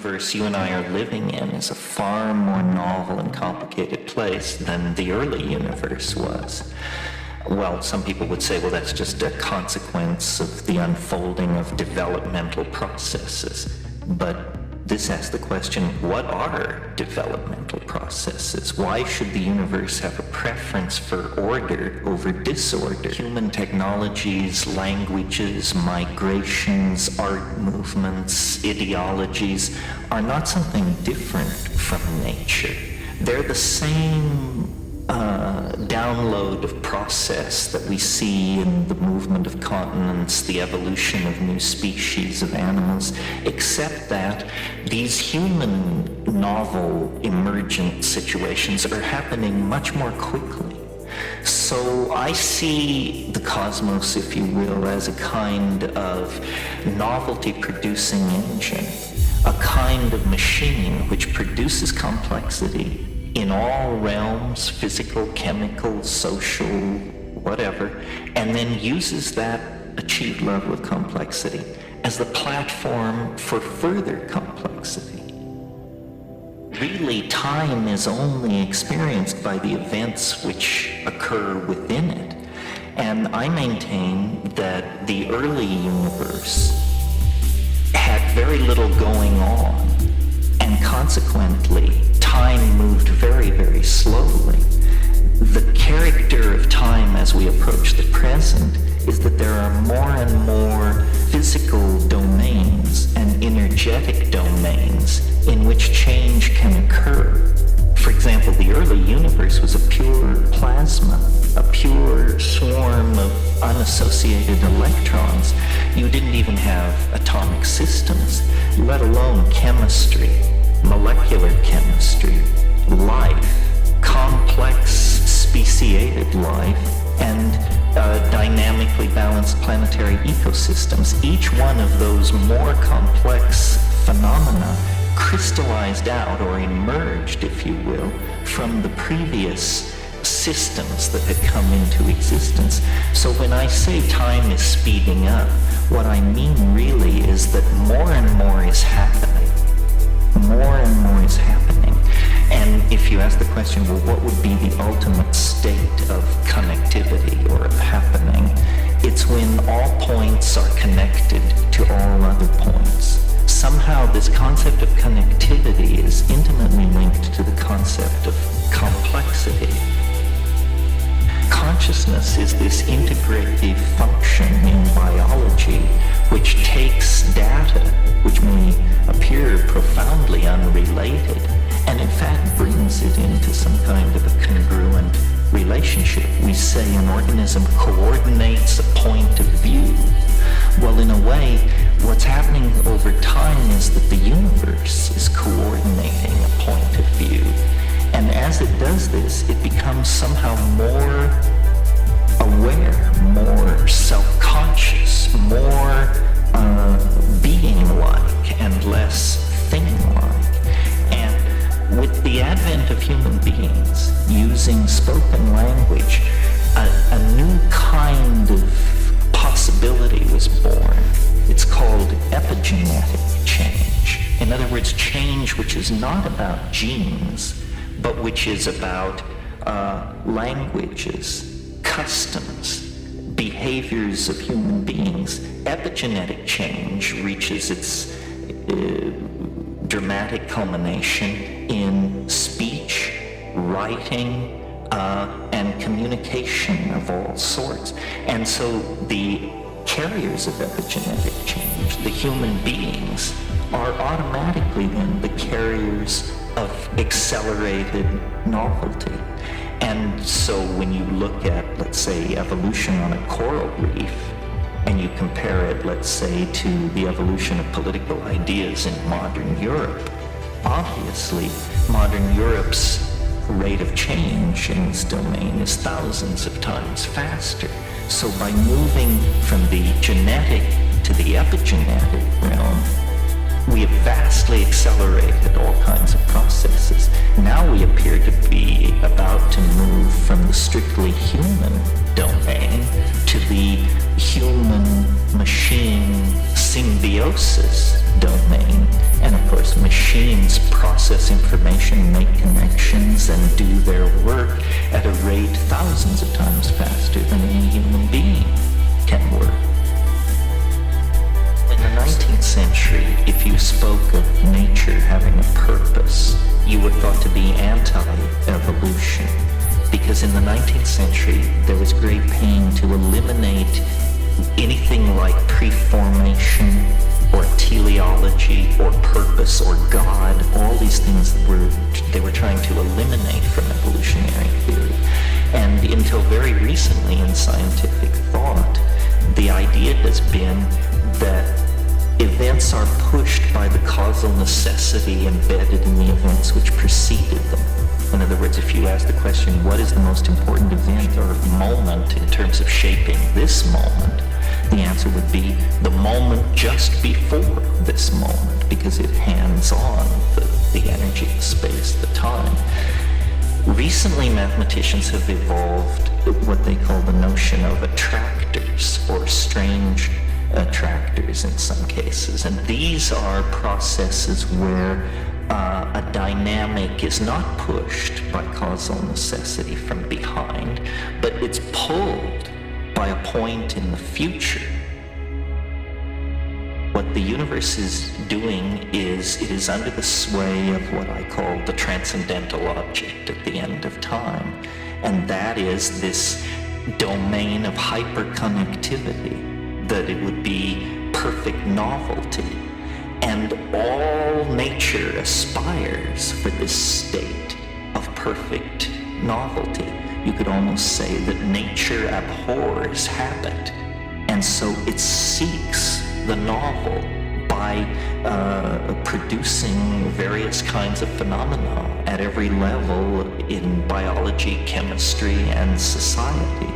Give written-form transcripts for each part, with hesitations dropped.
universe you and I are living in is a far more novel and complicated place than the early universe was. Well, some people would say, well, that's just a consequence of the unfolding of developmental processes. But this asks the question, what are developmental processes? Why should the universe have a preference for order over disorder? Human technologies, languages, migrations, art movements, ideologies are not something different from nature. They're the same download of process that we see in the movement of continents, the evolution of new species of animals, except that these human novel emergent situations are happening much more quickly. So I see the cosmos, if you will, as a kind of novelty-producing engine, a kind of machine which produces complexity in all realms, physical, chemical, social, whatever, and then uses that achieved level of complexity as the platform for further complexity. Really, time is only experienced by the events which occur within it. And I maintain that the early universe had very little going on, and consequently, time moved very, very slowly. The character of time as we approach the present is that there are more and more physical domains and energetic domains in which change can occur. For example, the early universe was a pure plasma, a pure swarm of unassociated electrons. You didn't even have atomic systems, let alone chemistry, molecular chemistry, life, complex speciated life, and dynamically balanced planetary ecosystems. Each one of those more complex phenomena crystallized out or emerged, if you will, from the previous systems that had come into existence. So when I say time is speeding up, what I mean really is that more and more is happening. More and more is happening. And if you ask the question, well, what would be the ultimate state of connectivity or of happening? It's when all points are connected to all other points. Somehow this concept of connectivity is intimately linked to the concept of complexity. Consciousness is this integrative function in biology which takes data which may appear profoundly unrelated and in fact brings it into some kind of a congruent relationship. We say an organism coordinates a point of view. Well, in a way, what's happening over time is that the universe is coordinating a point of view. And as it does this, it becomes somehow more aware, more self-conscious, more being-like and less thing-like. And with the advent of human beings using spoken language, a new kind of possibility was born. It's called epigenetic change. In other words, change which is not about genes, but which is about languages, customs, behaviors of human beings. Epigenetic change reaches its dramatic culmination in speech, writing, and communication of all sorts. And so the carriers of epigenetic change, the human beings, are automatically then the carriers of accelerated novelty. And so when you look at, let's say, evolution on a coral reef, and you compare it, let's say, to the evolution of political ideas in modern Europe, obviously, modern Europe's rate of change in this domain is thousands of times faster. So by moving from the genetic to the epigenetic realm, we have vastly accelerated all kinds of processes. Now we appear to be about to move from the strictly human domain to the human-machine symbiosis domain. And of course, machines process information, make connections, and do their work at a rate thousands of times faster than any human being can work. In the 19th century, if you spoke of nature having a purpose, you were thought to be anti-evolution. Because in the 19th century, there was great pain to eliminate anything like preformation or teleology or purpose or God, all these things that they were trying to eliminate from evolutionary theory. And until very recently in scientific thought, the idea has been that events are pushed by the causal necessity embedded in the events which preceded them. In other words, if you ask the question, what is the most important event or moment in terms of shaping this moment, the answer would be the moment just before this moment, because it hands on the energy, the space, the time. Recently, mathematicians have evolved what they call the notion of attractors, or strange attractors in some cases. And these are processes where a dynamic is not pushed by causal necessity from behind, but it's pulled by a point in the future. What the universe is doing is it is under the sway of what I call the transcendental object at the end of time. And that is this domain of hyperconnectivity, that it would be perfect novelty. And all nature aspires for this state of perfect novelty. You could almost say that nature abhors habit, and so it seeks the novel by producing various kinds of phenomena at every level in biology, chemistry, and society.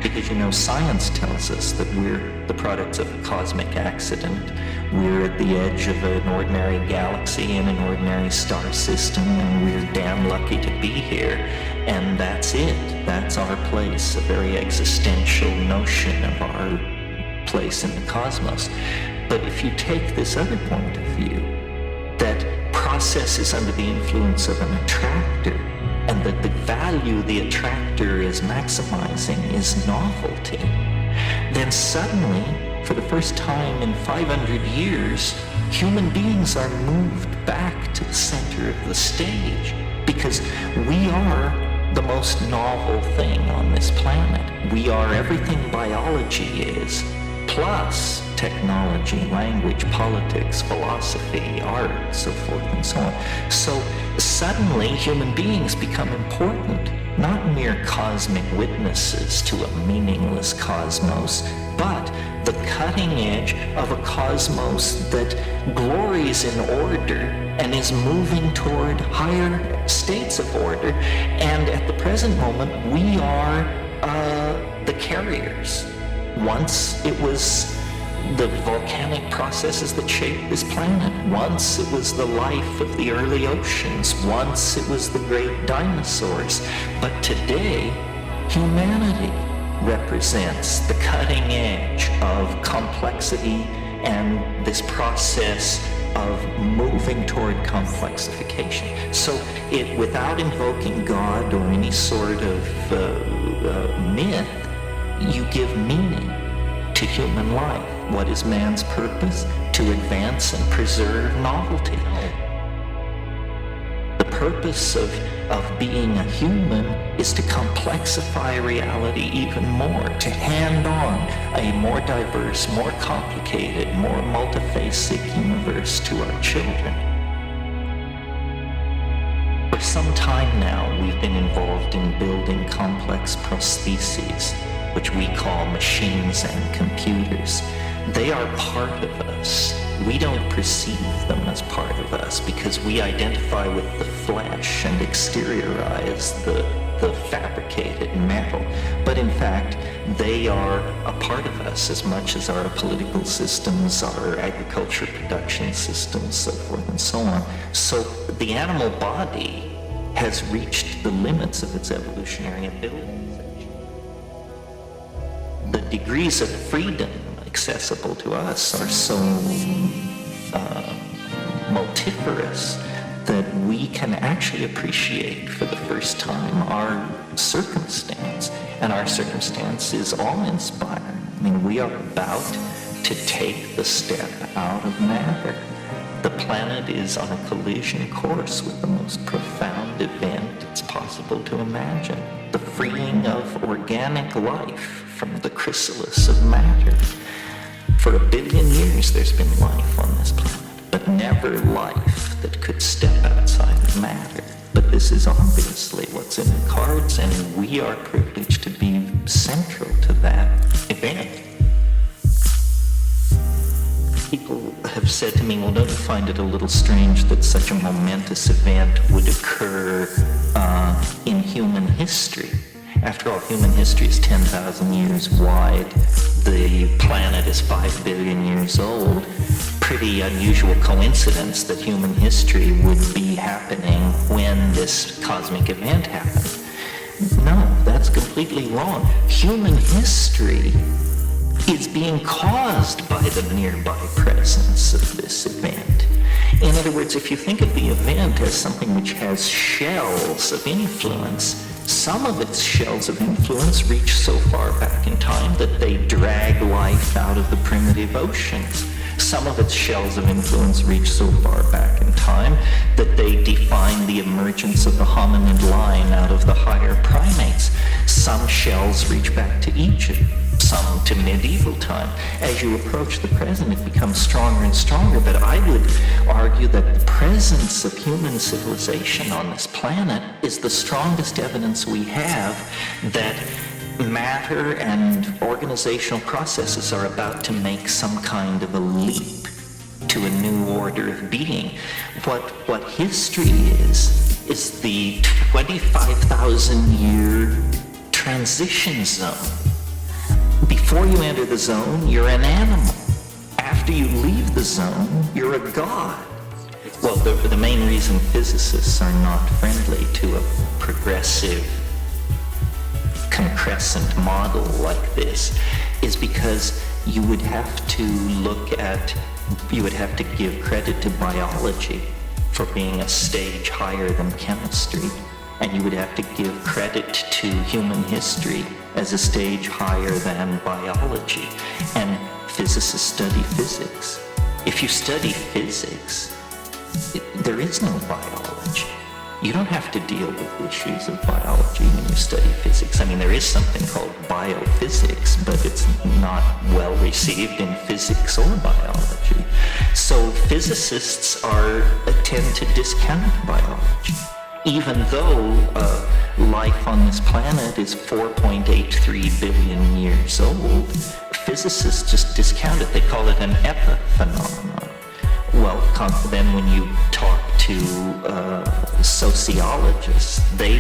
Because, science tells us that we're the products of a cosmic accident. We're at the edge of an ordinary galaxy in an ordinary star system, and we're damn lucky to be here. And that's it. That's our place, a very existential notion of our place in the cosmos. But if you take this other point of view, that process is under the influence of an attractor, and that the value the attractor is maximizing is novelty, then suddenly, for the first time in 500 years, human beings are moved back to the center of the stage, because we are the most novel thing on this planet. We are everything biology is, plus technology, language, politics, philosophy, art, so forth and so on. So suddenly human beings become important, not mere cosmic witnesses to a meaningless cosmos, but the cutting edge of a cosmos that glories in order and is moving toward higher states of order. And at the present moment, we are the carriers. Once it was the volcanic processes that shaped this planet. Once it was the life of the early oceans. Once it was the great dinosaurs. But today, humanity represents the cutting edge of complexity and this process of moving toward complexification. So without invoking God or any sort of myth, you give meaning to human life. What is man's purpose? To advance and preserve novelty. The purpose of being a human is to complexify reality even more, to hand on a more diverse, more complicated, more multifaceted universe to our children. For some time now, we've been involved in building complex prostheses, which we call machines and computers. They are part of us. We don't perceive them as part of us because we identify with the flesh and exteriorize the fabricated metal. But in fact, they are a part of us as much as our political systems, our agriculture production systems, so forth and so on. So the animal body has reached the limits of its evolutionary ability. The degrees of freedom accessible to us are so multifarious that we can actually appreciate for the first time our circumstance. And our circumstance is awe-inspiring. I mean, we are about to take the step out of matter. The planet is on a collision course with the most profound event it's possible to imagine. The freeing of organic life from the chrysalis of matter. For 1 billion years there's been life on this planet, but never life that could step outside of matter. But this is obviously what's in the cards, and we are privileged to be central to that event. People have said to me, well, don't you find it a little strange that such a momentous event would occur in human history? After all, human history is 10,000 years wide. The planet is 5 billion years old. Pretty unusual coincidence that human history would be happening when this cosmic event happened. No, that's completely wrong. Human history is being caused by the nearby presence of this event. In other words, if you think of the event as something which has shells of influence, some of its shells of influence reach so far back in time that they drag life out of the primitive oceans. Some of its shells of influence reach so far back in time that they define the emergence of the hominid line out of the higher primates. Some shells reach back to Egypt, some to medieval time. As you approach the present, it becomes stronger and stronger, but I would argue that the presence of human civilization on this planet is the strongest evidence we have that matter and organizational processes are about to make some kind of a leap to a new order of being. What history is the 25,000 year transition zone. Before you enter the zone, you're an animal. After you leave the zone, you're a god. Well, the main reason physicists are not friendly to a progressive concrescent model like this is because you would have to give credit to biology for being a stage higher than chemistry, and you would have to give credit to human history as a stage higher than biology. And physicists study physics. If you study physics, there is no biology. You don't have to deal with issues of biology when you study physics. I mean, there is something called biophysics, but it's not well received in physics or biology. So physicists tend to discount biology. Even though life on this planet is 4.83 billion years old, physicists just discount it. They call it an epiphenomenon. Well, then when you talk to sociologists, they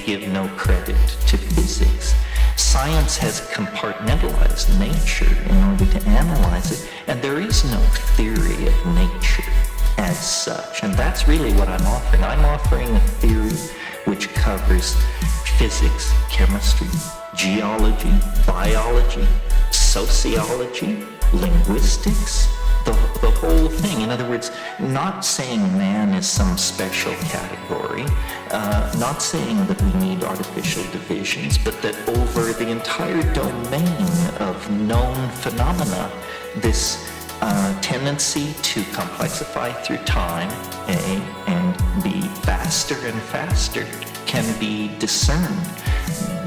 give no credit to physics. Science has compartmentalized nature in order to analyze it, and there is no theory of nature as such. And that's really what I'm offering. I'm offering a theory which covers physics, chemistry, geology, biology, sociology, linguistics, the whole thing. In other words, not saying man is some special category, not saying that we need artificial divisions, but that over the entire domain of known phenomena, this tendency to complexify through time, A, and B, faster and faster, can be discerned.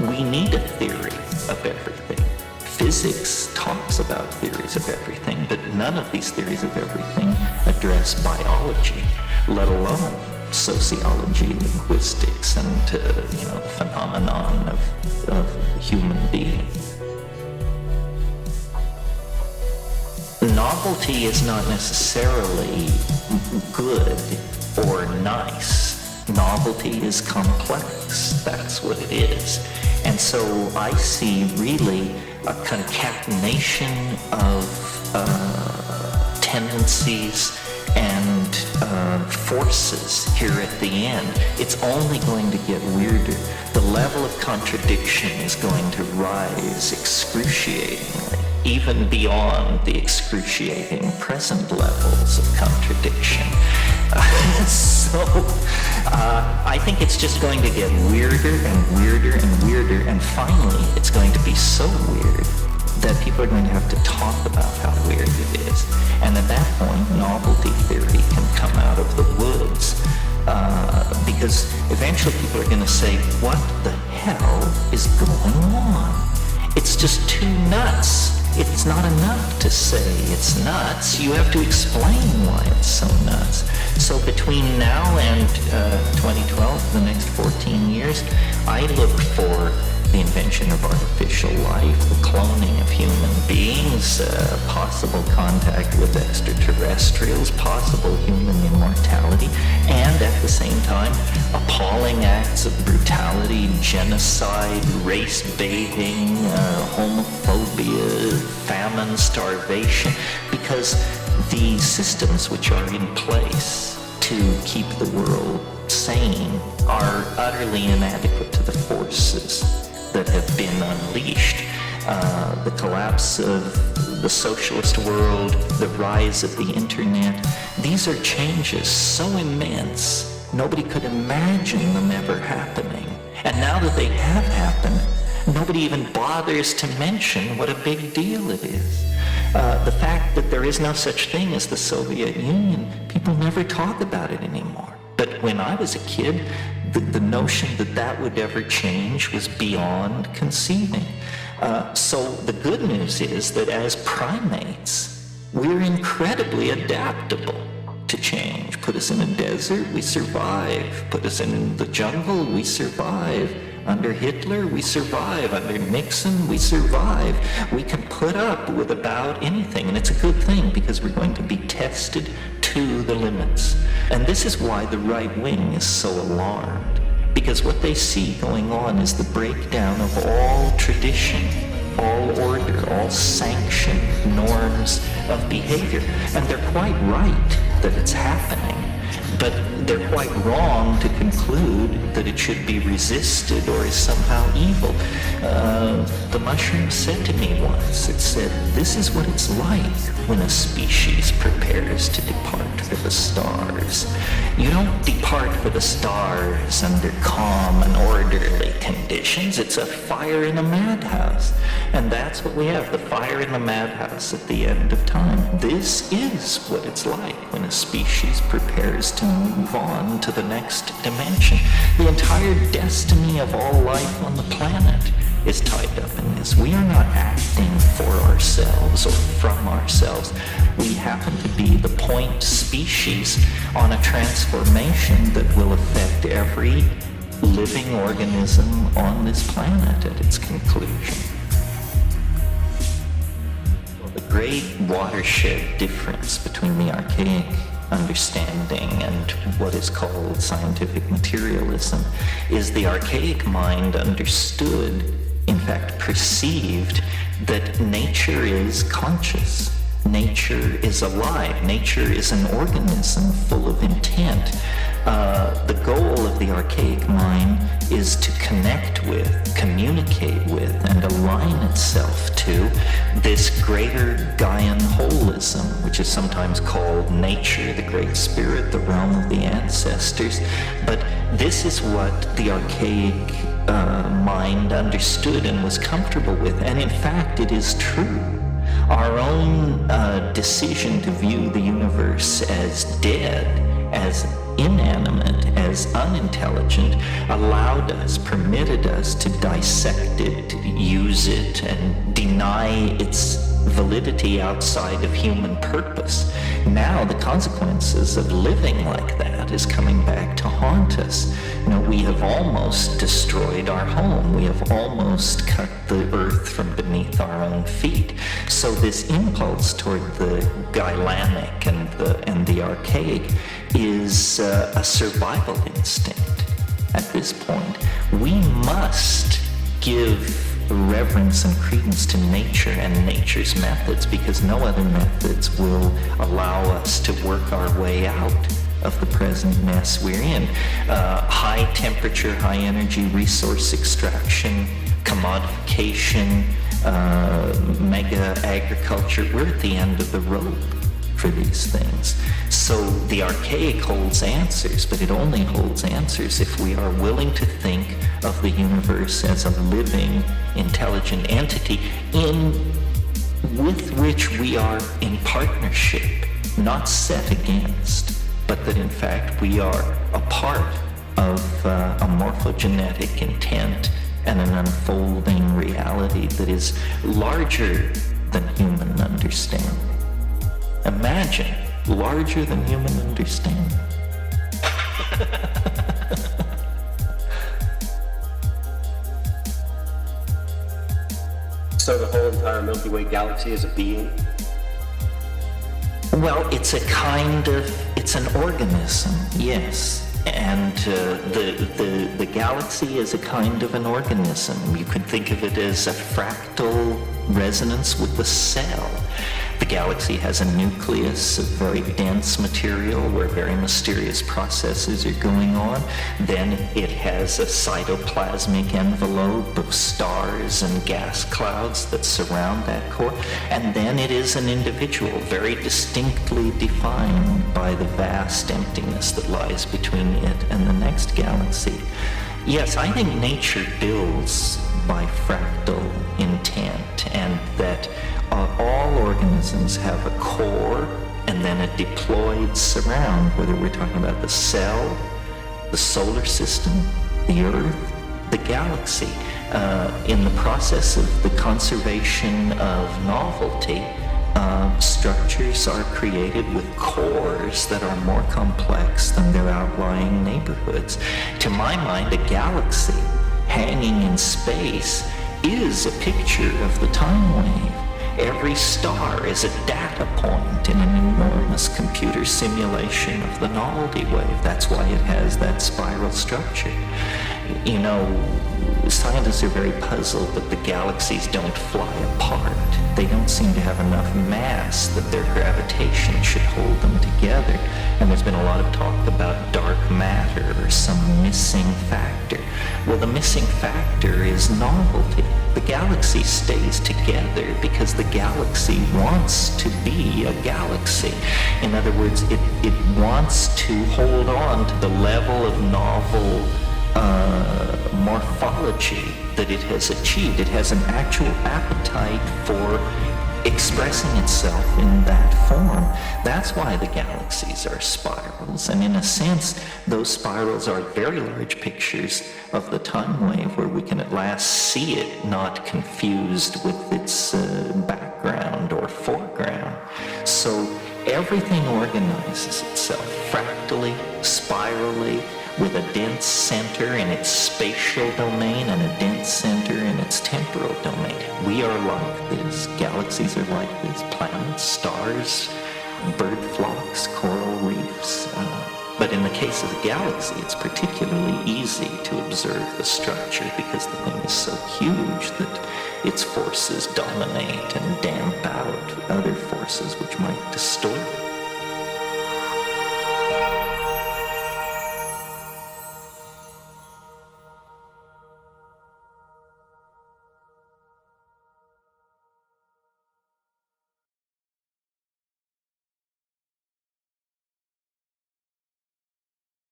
We need a theory of everything. Physics talks about theories of everything, but none of these theories of everything address biology, let alone sociology, linguistics, and the phenomenon of human being. Novelty is not necessarily good or nice. Novelty is complex. That's what it is. And so I see really a concatenation of tendencies and forces here at the end. It's only going to get weirder. The level of contradiction is going to rise excruciatingly even beyond the excruciating present levels of contradiction. I think it's just going to get weirder and weirder and weirder, and finally it's going to be so weird that people are going to have to talk about how weird it is. And at that point, novelty theory can come out of the woods, because eventually people are going to say, what the hell is going on? It's just too nuts. It's not enough to say it's nuts. You have to explain why it's so nuts. So between now and 2012, the next 14 years, I look for the invention of artificial life, the cloning of human beings, possible contact with extraterrestrials, possible human immortality, and at the same time, appalling acts of brutality, genocide, race baiting, homophobia, famine, starvation, because the systems which are in place to keep the world sane are utterly inadequate to the forces that have been unleashed. The collapse of the socialist world, the rise of the internet, these are changes so immense, nobody could imagine them ever happening. And now that they have happened, nobody even bothers to mention what a big deal it is. The fact that there is no such thing as the Soviet Union, people never talk about it anymore. But when I was a kid, the notion that that would ever change was beyond conceiving. So the good news is that as primates, we're incredibly adaptable to change. Put us in a desert, we survive. Put us in the jungle, we survive. Under Hitler, we survive. Under Nixon, we survive. We can put up with about anything, and it's a good thing because we're going to be tested to the limits. And this is why the right wing is so alarmed, because what they see going on is the breakdown of all tradition, all order, all sanctioned norms of behavior. And they're quite right that it's happening. But they're quite wrong to conclude that it should be resisted or is somehow evil. The mushroom said to me once, it said, this is what it's like when a species prepares to depart for the stars. You don't depart for the stars under calm and orderly conditions. It's a fire in a madhouse. And that's what we have, the fire in the madhouse at the end of time. This is what it's like when a species prepares to move on to the next dimension. The entire destiny of all life on the planet is tied up in this. We are not acting for ourselves or from ourselves. We happen to be the point species on a transformation that will affect every living organism on this planet at its conclusion. The great watershed difference between the archaic understanding and what is called scientific materialism is the archaic mind understood, in fact perceived, that nature is conscious. Nature is alive. Nature is an organism full of intent. The goal of the archaic mind is to connect with, communicate with, and align itself to this greater Gaian holism, which is sometimes called nature, the great spirit, the realm of the ancestors. But this is what the archaic mind understood and was comfortable with, and in fact it is true. Our own decision to view the universe as dead, as inanimate, as unintelligent, allowed us, permitted us to dissect it, to use it, and deny its validity outside of human purpose. Now the consequences of living like that is coming back to haunt us. You know, we have almost destroyed our home. We have almost cut the earth from beneath our own feet. So this impulse toward the Gailanic and the archaic is a survival instinct at this point. We must give reverence and credence to nature and nature's methods, because no other methods will allow us to work our way out of the present mess we're in. High temperature, high energy resource extraction, commodification, mega agriculture. We're at the end of the rope for these things. So the archaic holds answers, but it only holds answers if we are willing to think of the universe as a living, intelligent entity with which we are in partnership, not set against, but that in fact we are a part of a morphogenetic intent and an unfolding reality that is larger than human understanding. Imagine larger than human understanding. So the whole entire Milky Way galaxy is a being? Well, it's an organism, yes. And the galaxy is a kind of an organism. You could think of it as a fractal resonance with the cell. The galaxy has a nucleus of very dense material where very mysterious processes are going on. Then it has a cytoplasmic envelope of stars and gas clouds that surround that core. And then it is an individual, very distinctly defined by the vast emptiness that lies between it and the next galaxy. Yes, I think nature builds by fractal intent, and that all organisms have a core and then a deployed surround, whether we're talking about the cell, the solar system, the Earth, the galaxy. In the process of the conservation of novelty, structures are created with cores that are more complex than their outlying neighborhoods. To my mind, a galaxy hanging in space is a picture of the time wave. Every star is a data point in an enormous computer simulation of the novelty wave. That's why it has that spiral structure. You know, scientists are very puzzled that the galaxies don't fly apart. They don't seem to have enough mass that their gravitation should hold them together. And there's been a lot of talk about dark matter or some missing factor. Well, the missing factor is novelty. The galaxy stays together because the galaxy wants to be a galaxy. In other words, it wants to hold on to the level of novel morphology that it has achieved. It has an actual appetite for expressing itself in that form. That's why the galaxies are spirals, and in a sense, those spirals are very large pictures of the time wave where we can at last see it not confused with its background or foreground. So everything organizes itself fractally, spirally, with a dense center in its spatial domain and a dense center in its temporal domain. We are like this. Galaxies are like this. Planets, stars, bird flocks, coral reefs. But in the case of the galaxy, it's particularly easy to observe the structure because the thing is so huge that its forces dominate and damp out other forces which might distort it.